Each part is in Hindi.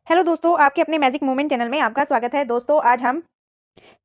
हेलो दोस्तों, आपके अपने मैजिक मोमेंट चैनल में आपका स्वागत है। दोस्तों, आज हम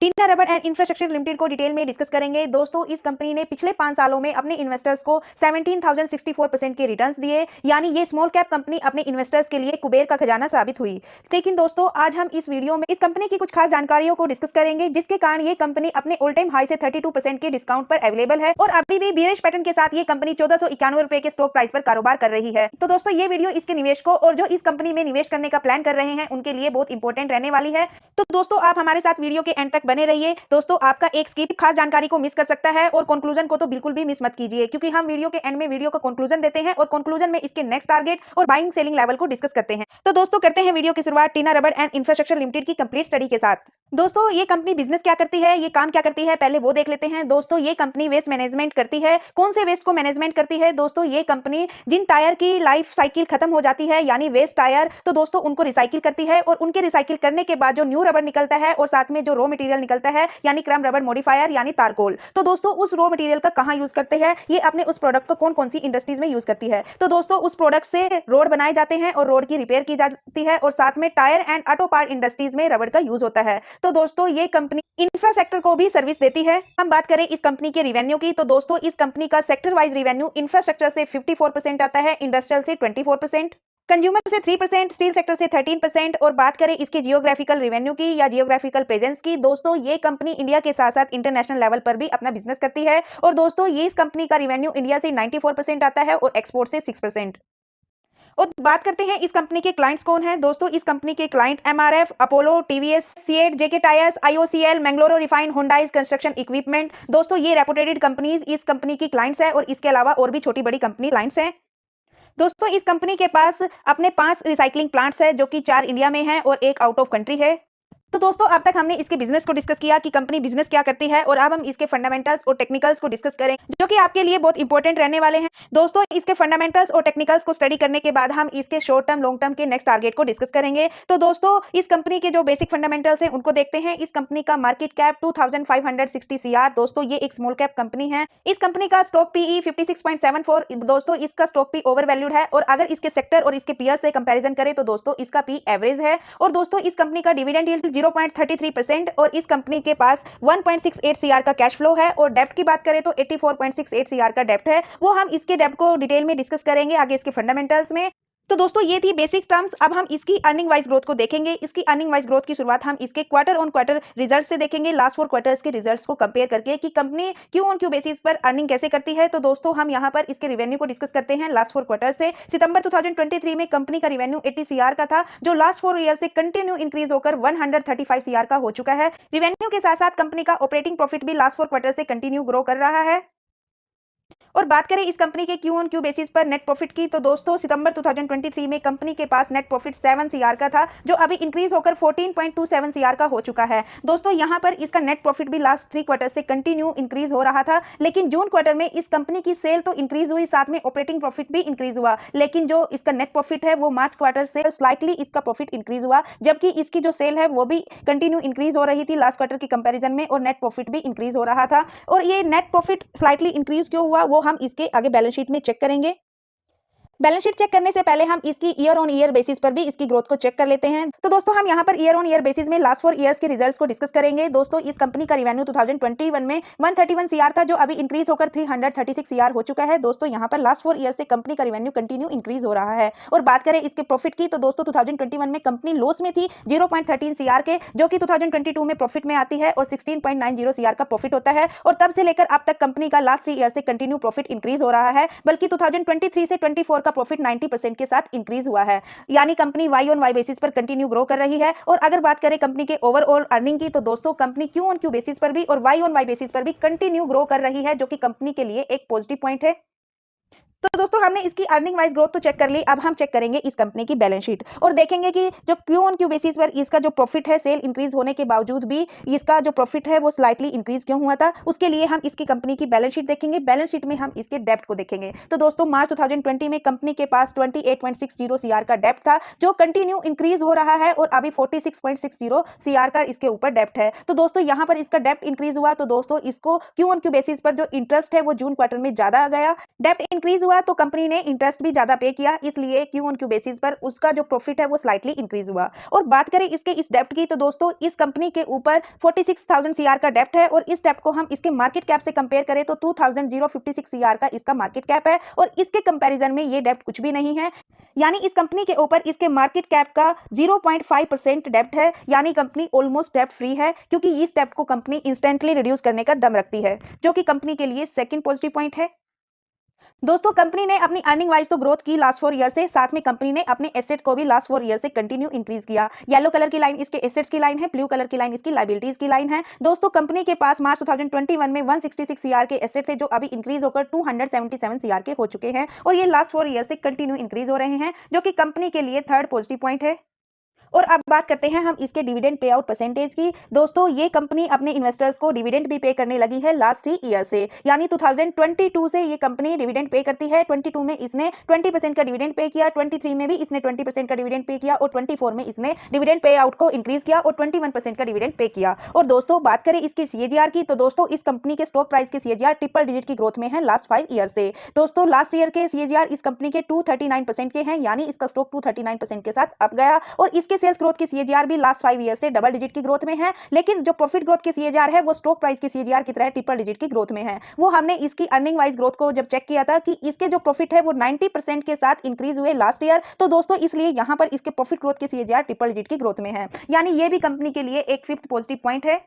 टीना रबर एंड इंफ्रास्ट्रक्चर लिमिटेड को डिटेल में डिस्कस करेंगे। दोस्तों, इस कंपनी ने पिछले 5 सालों में अपने इन्वेस्टर्स को 17,064% के रिटर्न्स दिए, यानी ये स्मॉल कैप कंपनी अपने इन्वेस्टर्स के लिए कुबेर का खजाना साबित हुई। लेकिन दोस्तों, आज हम इस वीडियो में इस कंपनी की कुछ खास जानकारियों को डिस्कस करेंगे, जिसके कारण ये कंपनी अपने ऑल टाइम हाई से 32% के डिस्काउंट पर अवेलेबल है और अभी भी बीयरिश पैटर्न के साथ ये कंपनी 1491 रुपए के स्टॉक प्राइस पर कारोबार कर रही है। तो दोस्तों, ये वीडियो इसके निवेशकों और जो इस कंपनी में निवेश करने का प्लान कर रहे हैं उनके लिए बहुत इंपॉर्टेंट रहने वाली है। तो दोस्तों, आप हमारे साथ वीडियो के एंड तक बने रहिए। दोस्तों, आपका एक स्किप खास जानकारी को मिस कर सकता है और कंक्लूजन को तो बिल्कुल भी मिस मत कीजिए, क्योंकि हम वीडियो के एंड में वीडियो का कंक्लूजन देते हैं और कंक्लूजन में इसके नेक्स्ट टारगेट और बाइंग सेलिंग लेवल को डिस्कस करते हैं। तो दोस्तों, करते हैं वीडियो की शुरुआत टीना रबर एंड इंफ्रास्ट्रक्चर लिमिटेड की कंप्लीट स्टडी के साथ। दोस्तों, ये कंपनी बिजनेस क्या करती है, ये काम क्या करती है, पहले वो देख लेते हैं। दोस्तों, ये कंपनी वेस्ट मैनेजमेंट करती है। कौन से वेस्ट को मैनेजमेंट करती है? दोस्तों, ये कंपनी जिन टायर की लाइफ साइकिल खत्म हो जाती है, यानी वेस्ट टायर, तो दोस्तों उनको रिसाइकिल करती है और उनके रिसाइकिल करने के बाद जो न्यू रबर निकलता है और साथ में जो रॉ मटेरियल निकलता है, यानी क्रम रबर मॉडिफायर यानी तारकोल, तो दोस्तों उस रॉ मटेरियल का कहां यूज करते हैं, ये अपने उस प्रोडक्ट को कौन कौन सी इंडस्ट्रीज में यूज करती है। तो दोस्तों, उस प्रोडक्ट से रोड बनाए जाते हैं और रोड की रिपेयर की जाती है और साथ में tyre and auto part industries में रबर का यूज होता है। तो दोस्तों, ये कंपनी इंफ्रास्ट्रक्चर को भी सर्विस देती है। हम बात करें इस कंपनी के रिवेन्यू की, तो दोस्तों इस कंपनी का सेक्टर वाइज रिवेन्यू इंफ्रास्ट्रक्चर से 54% आता है, इंडस्ट्रियल से 24%, कंज्यूमर से 3%, स्टील सेक्टर से 13%। और बात करें इसके जियोग्राफिकल रेवेन्यू की या जियोग्राफिकल प्रेजेंस की, दोस्तों ये कंपनी इंडिया के साथ साथ इंटरनेशनल लेवल पर भी अपना बिजनेस करती है और दोस्तों ये इस कंपनी का रेवेन्यू इंडिया से 94% आता है और एक्सपोर्ट से 6%। और बात करते हैं इस कंपनी के क्लाइंट्स कौन हैं। दोस्तों, इस कंपनी के client MRF, Apollo, TVS, CEAT, JK tyres, IOCL, Mangalore refine, Hyundai construction equipment, दोस्तों ये रेपुटेड कंपनीज इस कंपनी की क्लाइंट्स है और इसके अलावा और भी छोटी बड़ी कंपनी क्लाइंट्स हैं। दोस्तों, इस कंपनी के पास अपने 5 रिसाइकलिंग प्लांट्स है, जो कि 4 इंडिया में हैं और 1 आउट ऑफ कंट्री है। तो दोस्तों, अब तक हमने इसके बिजनेस को डिस्कस किया कि कंपनी बिजनेस क्या करती है और अब हम इसके फंडामेंटल्स और टेक्निकल्स को डिस्कस करें, जो कि आपके लिए बहुत इंपॉर्टेंट रहने वाले हैं। दोस्तों, इसके फंडामेंटल्स और टेक्निकल्स को स्टडी करने के बाद हम इसके शॉर्ट टर्म लॉन्ग टर्म के नेक्स्ट टारगेट को डिस्कस करेंगे। तो दोस्तों, इस कंपनी के जो बेसिक फंडामेंटल्स हैं उनको देखते हैं। इस कंपनी का मार्केट कैप 2560 सीआर, दोस्तों ये एक स्मॉल कैप कंपनी है। इस कंपनी का स्टॉक पीई 56.74, दोस्तों इसका स्टॉक पी ओवर वैल्यूड है और अगर इसके सेक्टर और इसके पीयर से कंपेरिजन करें तो दोस्तों इसका पी एवरेज है। और दोस्तों, इस कंपनी का डिविडेंड यील्ड 0.33% और इस कंपनी के पास 1.68 सीआर का कैश फ्लो है। और डेप्ट की बात करें तो 84.68 सीआर का डेप्ट है। वो हम इसके डेप्ट को डिटेल में डिस्कस करेंगे आगे इसके फंडामेंटल्स में। तो दोस्तों, ये थी बेसिक टर्म्स। अब हम इसकी अर्निंग वाइज ग्रोथ को देखेंगे। इसकी अर्निंग वाइज ग्रोथ की शुरुआत हम इसके क्वार्टर ऑन क्वार्टर रिजल्ट से देखेंगे, लास्ट 4 क्वार्टर्स के रिजल्ट्स को कंपेयर करके कि company Q on Q basis पर अर्निंग कैसे करती है। तो दोस्तों, हम यहाँ पर इसके रेवेन्यू को डिस्कस करते हैं लास्ट 4 क्वार्टर से। सितंबर 2023 में कंपनी का रेवेन्यू 80 सीआर का था, जो लास्ट 4 ईयर से कंटिन्यू इंक्रीज होकर 135 सीआर का हो चुका है। रेवेन्यू के साथ साथ कंपनी का ऑपरेटिंग प्रॉफिट भी लास्ट 4 क्वार्टर से कंटिन्यू ग्रो कर रहा है। और बात करें इस कंपनी के क्यू ऑन क्यू बेसिस पर नेट प्रॉफिट की, तो दोस्तों सितंबर 2023 में कंपनी के पास नेट प्रॉफिट 7 सीआर का था, जो अभी इंक्रीज होकर 14.27 सीआर का हो चुका है। दोस्तों, यहां पर इसका नेट प्रॉफिट भी लास्ट 3 क्वार्टर से कंटिन्यू इंक्रीज हो रहा था, लेकिन जून क्वार्टर में इस कंपनी की सेल तो इंक्रीज हुई, साथ में ऑपरेटिंग प्रॉफिट भी इंक्रीज हुआ, लेकिन जो इसका नेट प्रॉफिट है वो मार्च क्वार्टर से स्लाइटली इसका प्रॉफिट इंक्रीज हुआ, जबकि इसकी जो सेल है वो भी कंटिन्यू इंक्रीज हो रही थी लास्ट क्वार्टर की कंपेरिजन में और नेट प्रॉफिट भी इंक्रीज हो रहा था। और ये नेट प्रॉफिट स्लाइटली इंक्रीज क्यों हुआ, वो हम इसके आगे बैलेंस शीट में चेक करेंगे। बैलेंस शीट चेक करने से पहले हम इसकी ईयर ऑन ईयर बेसिस पर भी इसकी ग्रोथ को चेक कर लेते हैं। तो दोस्तों, हम यहां per year on year basis में लास्ट 4 ईयर्स के रिजल्ट्स को डिस्कस करेंगे। दोस्तों, इस कंपनी का रेवेन्यू 2021 में 131 सीआर था, जो अभी इंक्रीज होकर 336 सीआर हो चुका है। दोस्तों, यहां पर लास्ट 4 ईयर से कंपनी का रेवेन्यू कंटिन्यू इंक्रीज हो रहा है। और बात करें इसके प्रॉफिट की, तो दोस्तों 2021 में कंपनी लॉस में थी 0.13 सीआर के, जो कि 2022 में प्रॉफिट में आती है और 16.90 सीआर का प्रॉफिट होता है। और तब से लेकर अब तक कंपनी का लास्ट 3 ईयर से कंटिन्यू प्रॉफिट इंक्रीज हो रहा है, बल्कि 2023 से 24 का प्रॉफिट 90% के साथ इंक्रीज हुआ है, यानी company Y on Y basis पर कंटिन्यू ग्रो कर रही है। और अगर बात करें कंपनी के ओवरऑल अर्निंग की, तो दोस्तों company Q on Q basis पर भी और वाई ऑन वाई बेसिस पर भी कंटिन्यू ग्रो कर रही है, जो कि कंपनी के लिए एक पॉजिटिव पॉइंट है। तो दोस्तों, हमने इसकी अर्निंग वाइज ग्रोथ तो चेक कर ली। अब हम चेक करेंगे इस कंपनी की बैलेंस शीट और देखेंगे कि जो क्यू ऑन क्यू बेसिस पर इसका जो प्रॉफिट है, सेल इंक्रीज होने के बावजूद भी इसका जो प्रॉफिट है वो स्लाइटली इंक्रीज क्यों हुआ था। उसके लिए हम इसकी कंपनी की बैलेंस शीट देखेंगे। बैलेंस शीट में हम इसके डेप्ट को देखेंगे। तो दोस्तों, मार्च 2020 में कंपनी के पास 28.60 सीआर का डेप्ट था, जो कंटिन्यू इंक्रीज हो रहा है और अभी 46.60 सीआर का इसके ऊपर डेप्ट है। तो दोस्तों, यहाँ पर इसका डेप्ट इंक्रीज हुआ, तो दोस्तों इसको क्यू ऑन क्यू बेसिस पर जो इंटरेस्ट है वो जून क्वार्टर में ज्यादा आ गया। डेप्ट इंक्रीज हुआ तो कंपनी ने इंटरेस्ट भी ज्यादा पे किया, इसलिए क्यू ऑन क्यू बेसिस पर उसका जो प्रॉफिट है वो स्लाइटली इंक्रीज हुआ। और बात करें इसके इस डेप्ट की तो दोस्तों इस कंपनी के ऊपर 46,000 सीआर का डेप्ट है और इस डेप्ट को हम इसके मार्केट कैप से कंपेयर करें तो 2056 सीआर का इसका मार्केट कैप है और इसके कंपैरिजन में ये डेप्ट कुछ भी नहीं है। यानी इस कंपनी के ऊपर इसके मार्केट कैप का 0.5% डेप्ट है, यानी कंपनी ऑलमोस्ट डेप्ट फ्री है क्योंकि इस डेप्ट को कंपनी इंस्टेंटली रिड्यूस करने का दम रखती है, जो कि कंपनी के लिए सेकंड पॉजिटिव पॉइंट है। दोस्तों कंपनी ने अपनी अर्निंग वाइज तो ग्रोथ की लास्ट 4 ईयर से, साथ में कंपनी ने अपने एसेट्स को भी लास्ट 4 ईयर से कंटिन्यू इंक्रीज किया। येलो कलर की लाइन इसके एसेट्स की लाइन है, ब्लू कलर की लाइन इसकी लायबिलिटीज की लाइन है। दोस्तों कंपनी के पास मार्च 2021 में 166 सीआर के एसेट थे जो अभी इंक्रीज होकर 277 सीआर के हो चुके हैं और ये लास्ट 4 ईयर से कंटिन्यू इंक्रीज हो रहे हैं, जो कि कंपनी के लिए थर्ड पॉजिटिव पॉइंट है। और अब बात करते हैं हम इसके डिविडेंड पे आउट परसेंटेज की। दोस्तों ये कंपनी अपने इन्वेस्टर्स को डिविडेंड भी पे करने लगी है लास्ट 3 ईयर से, यानी 2022 से ये कंपनी डिविडेंड पे करती है। 22 में इसने 20% का डिविडेंड पे किया, 23 में भी इसने 20% का डिविडेंड पे किया और 24 में इसने डिविडेंड पे आउट को इंक्रीज किया और 21% का डिविडेंड पे किया। और दोस्तों बात करें इसके सीएजीआर की तो दोस्तों इस कंपनी के स्टॉक प्राइस के सीएजीआर ट्रिपल डिजिट की ग्रोथ में है लास्ट 5 ईयर से। दोस्तों लास्ट ईयर के सीएजीआर इस कंपनी के 239% के हैं, यानी इसका स्टॉक 239% के साथ अप गया और इसके सेल्स ग्रोथ की सीएजीआर भी लास्ट 5 ईयर से डबल डिजिट की ग्रोथ में है। लेकिन जो प्रॉफिट ग्रोथ की सीएजीआर है वो स्टॉक प्राइस की सीएजीआर की तरह ट्रिपल डिजिट की ग्रोथ में है। वो हमने इसकी अर्निंग वाइज ग्रोथ को जब चेक किया था कि इसके जो प्रॉफिट है वो 90% के साथ इंक्रीज हुए लास्ट ईयर, तो दोस्तों इसलिए यहां पर इसके प्रॉफिट ग्रोथ की सीएजीआर ट्रिपल डिजिट की ग्रोथ में है। यानी ये भी कंपनी के लिए एक फिफ्थ पॉजिटिव पॉइंट है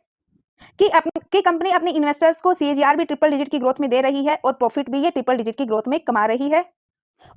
कि कंपनी अपने इन्वेस्टर्स को सीएजीआर भी ट्रिपल डिजिट की ग्रोथ में दे रही है और प्रॉफिट भी ये ट्रिपल डिजिट की ग्रोथ में कमा रही है।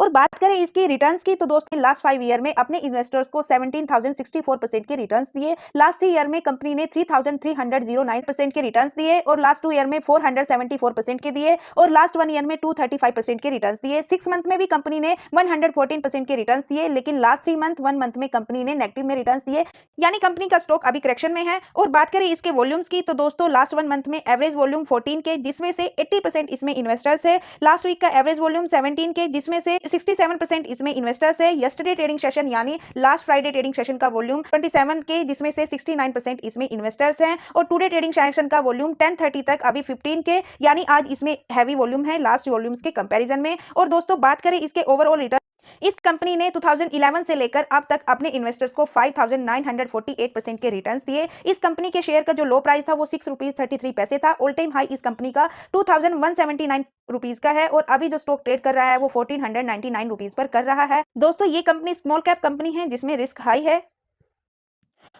और बात करें इसकी रिटर्न्स की तो दोस्तों लास्ट 5 ईयर में अपने इन्वेस्टर्स को 17,064% के रिटर्न्स दिए। लास्ट ईयर में कंपनी ने 3,309% के रिटर्न्स दिए और लास्ट 2 ईयर में 474% के दिए और लास्ट 1 ईयर में 235% के रिटर्न्स दिए। 6 मंथ में भी कंपनी ने 114% के रिटर्न्स दिए, लेकिन लास्ट 3 मंथ 1 मंथ में कंपनी ने नेगेटिव में रिटर्न्स दिए, यानी कंपनी का स्टॉक अभी करेक्शन में है। और बात करें इसके वॉल्यूम्स की तो दोस्तों लास्ट 1 मंथ में एवरेज वॉल्यूम 14 के, जिसमें से 80% इसमें इन्वेस्टर्स है। लास्ट वीक का एवरेज वॉल्यूम 17 के, जिसमें से 67% इसमें इन्वेस्टर्स है। यस्टरडे ट्रेडिंग सेशन यानी लास्ट फ्राइडे ट्रेडिंग सेशन का वॉल्यूम 27 के, जिसमें से 69% इसमें इन्वेस्टर्स हैं। और टुडे ट्रेडिंग सेशन का वॉल्यूम 10:30 तक अभी 15 के, यानी आज इसमें हैवी वॉल्यूम है लास्ट वॉल्यूम्स के कंपैरिजन में। और दोस्तों बात करें इसके ओवरऑल रिटर्न, इस कंपनी ने 2011 से लेकर अब तक अपने इन्वेस्टर्स को 5,948% के रिटर्न्स दिए। इस कंपनी के शेयर का जो लो प्राइस था वो 6 रुपीज 33 पैसे था। ऑल टाइम हाई इस कंपनी का 2,179 रुपीज का है और अभी जो स्टॉक ट्रेड कर रहा है वो 1,499 रुपीज पर कर रहा है। दोस्तों ये कंपनी स्मॉल कैप कंपनी है जिसमें रिस्क हाई है।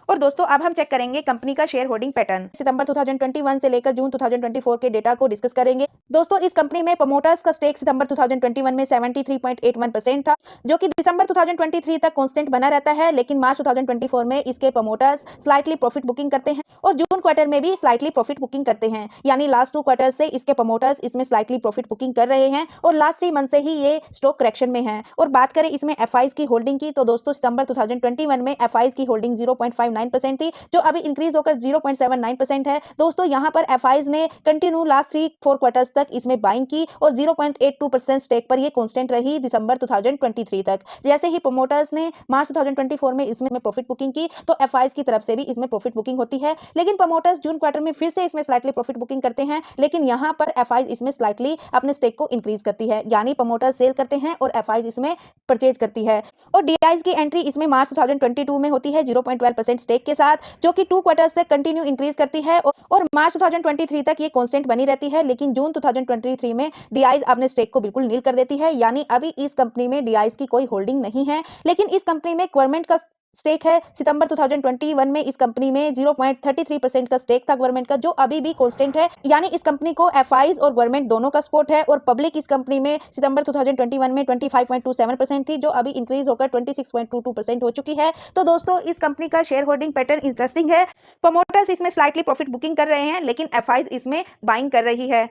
और दोस्तों अब हम चेक करेंगे कंपनी का शेयर होल्डिंग पैटर्न सितंबर 2021 से लेकर जून 2024 के डेटा को डिस्कस करेंगे। दोस्तों इस कंपनी में प्रमोटर्स का स्टेक सितंबर 2021 में 73.81% था, जो कि दिसंबर 2023 तक कांस्टेंट बना रहता है, लेकिन मार्च 2024 में इसके प्रमोटर्स स्लाइटली प्रॉफिट बुकिंग करते हैं और जून क्वार्टर में भी स्लाइटली प्रॉफिट बुकिंग करते हैं, यानी लास्ट 2 क्वार्टर से इसके प्रमोटर्स इसमें स्लाइटली प्रॉफिट बुकिंग कर रहे हैं और लास्ट 3 मंथ से ही ये स्टॉक करेक्शन में है। और बात करें इसमें एफआईज की होल्डिंग की तो दोस्तों सितंबर 2021 में एफआईज की होल्डिंग 0.59% थी, जो अभी इंक्रीज होकर 0.79% है। दोस्तों यहां पर एफआईज ने कंटिन्यू लास्ट 3-4 क्वार्टर्स तक इसमें बाइंग की और 0.82% स्टेक पर ये कांस्टेंट रही दिसंबर 2023 तक। जैसे ही प्रमोटर्स ने मार्च 2024 में इसमें प्रॉफिट बुकिंग की तो एफआईज की तरफ से भी इसमें प्रॉफिट बुकिंग होती है, लेकिन प्रमोटर्स जून क्वार्टर में फिर से इसमें स्लाइटली प्रॉफिट बुकिंग करते हैं, लेकिन यहां पर एफआईज इसमें स्लाइटली अपने स्टेक को इंक्रीज करती है, यानी प्रमोटर्स सेल करते हैं और एफआईज इसमें परचेज करती है। और डीआईज की एंट्री इसमें मार्च 2022 में होती है 0.12% स्टेक के साथ, जो कि 2 क्वार्टर्स तक कंटिन्यू इंक्रीज करती है और मार्च 2023 तक ये कांस्टेंट बनी रहती है, लेकिन जून 2023 में डीआईज अपने स्टेक को बिल्कुल नील कर देती है, यानी अभी इस कंपनी में डीआईज की कोई होल्डिंग नहीं है। लेकिन इस कंपनी में गवर्नमेंट का स्टेक है। सितंबर 2021 में इस कंपनी में 0.33% का स्टेक था गवर्नमेंट का, जो अभी भी कांस्टेंट है, यानी इस कंपनी को एफआईज और गवर्नमेंट दोनों का सपोर्ट है। और पब्लिक इस कंपनी में सितंबर 2021 में 25.27% थी, जो अभी इंक्रीज होकर 26.22% हो चुकी है। तो दोस्तों इस कंपनी का शेयर होल्डिंग पैटर्न इंटरेस्टिंग है। प्रमोटर्स इसमें स्लाइटली प्रॉफिट बुकिंग कर रहे हैं, लेकिन एफआईज इसमें बाइंग कर रही है।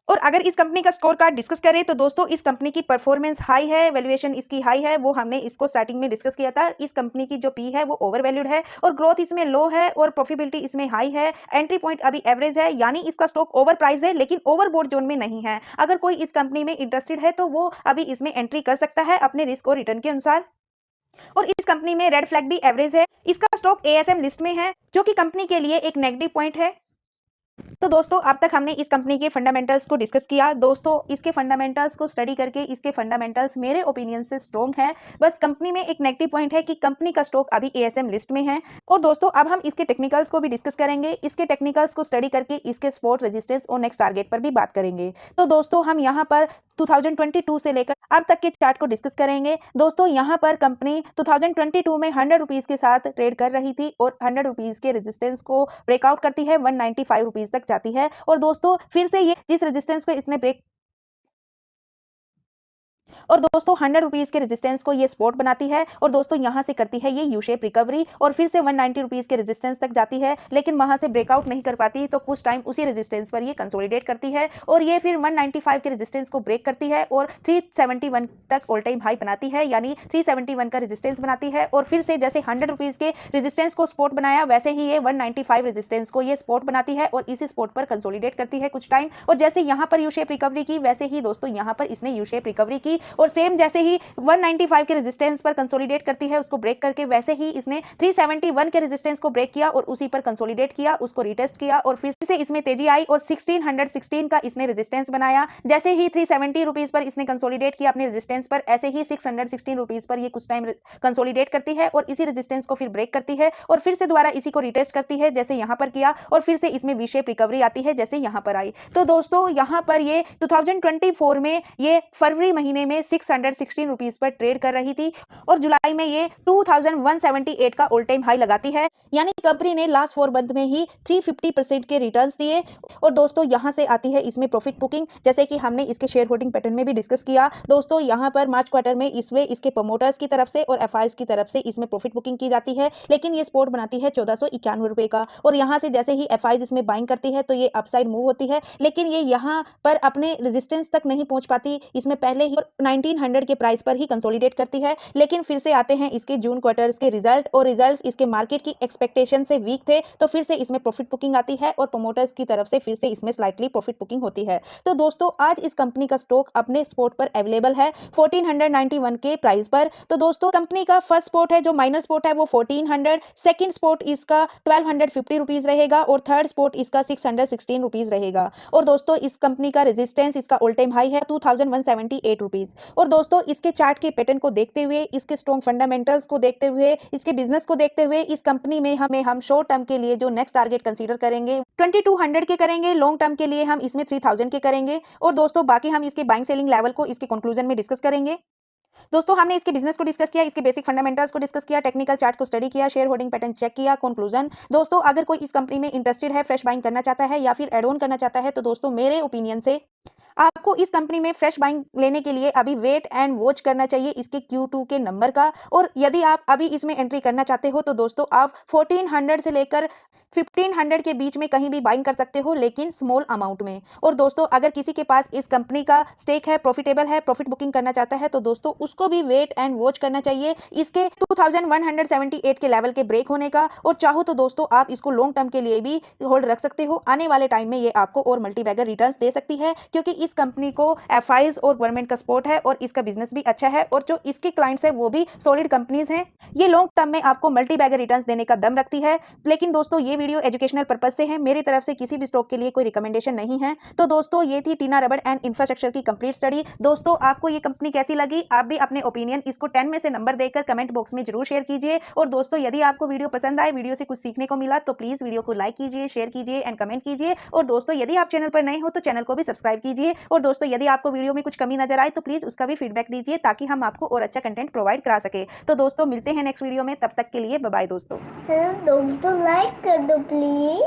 और अगर इस कंपनी का स्कोर कार्ड डिस्कस करें तो दोस्तों इस कंपनी की परफॉर्मेंस हाई है, वैल्यूएशन इसकी हाई है, वो हमने इसको स्टार्टिंग में डिस्कस किया था। इस कंपनी की जो पी है वो ओवर वैल्यूड है और ग्रोथ इसमें लो है और प्रॉफिटेबिलिटी इसमें हाई है। एंट्री पॉइंट अभी एवरेज है, यानी इसका स्टॉक ओवर प्राइस है लेकिन ओवरबोट जोन में नहीं है। अगर कोई इस कंपनी में इंटरेस्टेड है तो वो अभी इसमें एंट्री कर सकता है अपने रिस्क और रिटर्न के अनुसार। और इस कंपनी में रेड फ्लैग भी एवरेज है। इसका स्टॉक एएसएम लिस्ट में है, जो कि कंपनी के लिए एक नेगेटिव पॉइंट है। तो दोस्तों अब तक हमने इस कंपनी के फंडामेंटल्स को डिस्कस किया। दोस्तों इसके फंडामेंटल्स को स्टडी करके इसके फंडामेंटल्स मेरे ओपिनियन से स्ट्रॉन्ग है। बस कंपनी में एक नेगेटिव पॉइंट है कि कंपनी का स्टॉक अभी एएसएम लिस्ट में है। और दोस्तों अब हम इसके टेक्निकल्स को भी डिस्कस करेंगे। इसके टेक्निकल्स को स्टडी करके इसके सपोर्ट, रेजिस्टेंस और नेक्स्ट टारगेट पर भी बात करेंगे। तो दोस्तों हम यहाँ पर 2022 से लेकर अब तक के चार्ट को डिस्कस करेंगे। दोस्तों यहाँ पर कंपनी 2022 में 100 रुपीज के साथ ट्रेड कर रही थी और 100 रुपीज के रेजिस्टेंस को ब्रेकआउट करती है, 195 रुपीज तक जाती है। और दोस्तों फिर से ये जिस रेजिस्टेंस को इसने ब्रेक और दोस्तों 100 रुपीज के रेजिस्टेंस को ये सपोर्ट बनाती है और दोस्तों यहां से करती है ये यू शेप रिकवरी और फिर से 190 रुपीज के रेजिस्टेंस तक जाती है, लेकिन वहां से ब्रेकआउट नहीं कर पाती। तो कुछ टाइम उसी रेजिस्टेंस पर ये कंसोलिडेट करती है और ये फिर 195 के रेजिस्टेंस को ब्रेक करती है और 371 तक ऑल टाइम हाई बनाती है, यानी 371 का रेजिस्टेंस बनाती है। और फिर से जैसे 100 रुपीज के रेजिस्टेंस को सपोर्ट बनाया, वैसे ही ये 195 रेजिस्टेंस को ये सपोर्ट बनाती है और इसी सपोर्ट पर कंसोलिडेट करती है कुछ टाइम। और जैसे यहाँ पर यू शेप रिकवरी की, वैसे ही दोस्तों यहाँ पर इसने यू शेप रिकवरी की और सेम जैसे ही 195 के रेजिस्टेंस पर कंसोलिडेट करती है उसको ब्रेक करके, वैसे ही इसने 371 के रेजिस्टेंस को ब्रेक किया और उसी पर कंसोलिडेट किया, उसको रिटेस्ट किया और फिर से इसमें तेजी आई और 1616 का इसने रेजिस्टेंस बनाया। जैसे ही 370 रुपीज पर इसने कंसोलिडेट किया अपने रेजिस्टेंस पर, ऐसे ही 616 रुपीज पर ये कुछ टाइम कंसोलिडेट करती है और इसी रेजिस्टेंस को फिर ब्रेक करती है और फिर से दोबारा इसी को रिटेस्ट करती है जैसे यहां पर किया और फिर से इसमें वी शेप रिकवरी आती है जैसे यहां पर आई। तो दोस्तों यहां पर ये 2024 में ये फरवरी महीने में 616 रुपीज पर ट्रेड कर रही थी और जुलाई में ये 2178 का ऑल टाइम हाई लगाती है, यानी कंपनी ने लास्ट 4 मंथ में ही 350% के रिटर्न्स दिए। और दोस्तों यहां से आती है इसमें प्रॉफिट बुकिंग, जैसे कि हमने इसके शेयर होल्डिंग पैटर्न में भी डिस्कस किया। दोस्तों यहां पर मार्च क्वार्टर में इसमें इसके प्रमोटर्स की तरफ से और एफआईज की तरफ से इसमें प्रॉफिट बुकिंग की जाती है, लेकिन ये सपोर्ट बनाती है 1491 रुपए का। और यहां से जैसे ही एफआईज इसमें बाइंग करती है तो ये अपसाइड मूव होती है, लेकिन ये यहां पर अपने रेजिस्टेंस तक नहीं पहुंच पाती। इसमें पहले ही 1900 के प्राइस पर ही कंसोलिडेट करती है, लेकिन फिर से आते हैं इसके जून क्वार्टर्स के रिजल्ट और रिजल्ट्स इसके मार्केट की एक्सपेक्टेशन से वीक थे, तो फिर से इसमें प्रॉफिट बुकिंग आती है और प्रमोटर्स की तरफ से फिर से इसमें स्लाइटली प्रॉफिट बुकिंग होती है। तो दोस्तों आज इस कंपनी का स्टॉक अपने स्पॉट पर अवेलेबल है 1491 के प्राइस पर। तो दोस्तों कंपनी का फर्स्ट स्पॉट है जो माइनर स्पॉट है वो 1400, सेकंड स्पॉट इसका 1250 रुपीज रहेगा और थर्ड स्पॉट इसका 616 रुपीज रहेगा। और दोस्तों इस कंपनी का रेजिस्टेंस इसका ऑल टाइम हाई है 2178 रुपीज। और दोस्तों इसके चार्ट के पैटर्न को देखते हुए, इसके स्ट्रॉन्ग फंडामेंटल्स को देखते हुए, इसके बिजनेस को देखते हुए इस कंपनी में हम शॉर्ट टर्म के लिए जो नेक्स्ट टारगेट कंसीडर करेंगे 2200 के करेंगे, लॉन्ग टर्म के लिए हम इसमें 3000 के करेंगे। और दोस्तों बाकी हम इसके बाइंग सेलिंग लेवल को इसके कंक्लूजन में डिस्कस करेंगे। दोस्तों हमने इसके बिजनेस को डिस्कस किया, इसके बेसिक फंडामेंटल्स को डिस्कस किया, टेक्निकल चार्ट को स्टडी किया, शेयर होल्डिंग पैटर्न चेक किया, कंक्लूजन। दोस्तों अगर कोई इस कंपनी में इंटरेस्टेड है, फ्रेश बाइंग करना चाहता है या फिर एड ऑन करना चाहता है, तो दोस्तों मेरे ओपिनियन से आपको इस कंपनी में फ्रेश बाइंग लेने के लिए अभी वेट एंड वॉच करना चाहिए इसके Q2 के नंबर का। और यदि आप अभी इसमें एंट्री करना चाहते हो तो दोस्तों आप 1400 से लेकर 1500 के बीच में कहीं भी बाइंग कर सकते हो, लेकिन स्मॉल अमाउंट में। और दोस्तों अगर किसी के पास इस कंपनी का स्टेक है, प्रॉफिटेबल है, प्रॉफिट बुकिंग करना चाहता है, तो दोस्तों उसको भी वेट एंड वॉच करना चाहिए इसके 2178 के लेवल के ब्रेक होने का। और चाहो तो दोस्तों आप इसको लॉन्ग टर्म के लिए भी होल्ड रख सकते हो, आने वाले टाइम में ये आपको और मल्टीबैगर रिटर्न्स दे सकती है, क्योंकि इस कंपनी को एफआईज और गवर्नमेंट का सपोर्ट है और इसका बिजनेस भी अच्छा है और जो इसके क्लाइंट्स है वो भी सॉलिड कंपनीज हैं। ये लॉन्ग टर्म में आपको मल्टीबैगर रिटर्न्स देने का दम रखती है। लेकिन दोस्तों ये वीडियो एजुकेशनल पर्पज से है, मेरी तरफ से किसी भी स्टॉक के लिए कोई रिकमेंडेशन नहीं है। तो दोस्तों ये थी टीना रबड़ एंड इंफ्रास्ट्रक्चर की कंप्लीट स्टडी। दोस्तों आपको ये कंपनी कैसी लगी, आप भी अपने ओपिनियन इसको 10 में से नंबर देकर कमेंट बॉक्स में जरूर शेयर कीजिए। और दोस्तों यदि आपको वीडियो पसंद आए, वीडियो से कुछ सीखने को मिला, तो प्लीज वीडियो को लाइक कीजिए, शेयर कीजिए एंड कमेंट कीजिए। और दोस्तों यदि आप चैनल पर नए हो तो चैनल को भी सब्सक्राइब कीजिए। और दोस्तों यदि आपको वीडियो में कुछ कमी नजर आए तो प्लीज उसका भी फीडबैक दीजिए, ताकि हम आपको और अच्छा कंटेंट प्रोवाइड करा सके। तो दोस्तों मिलते हैं नेक्स्ट वीडियो में, तब तक के लिए बाय बाय दोस्तों। हेलो दोस्तों, लाइक कर दो प्लीज।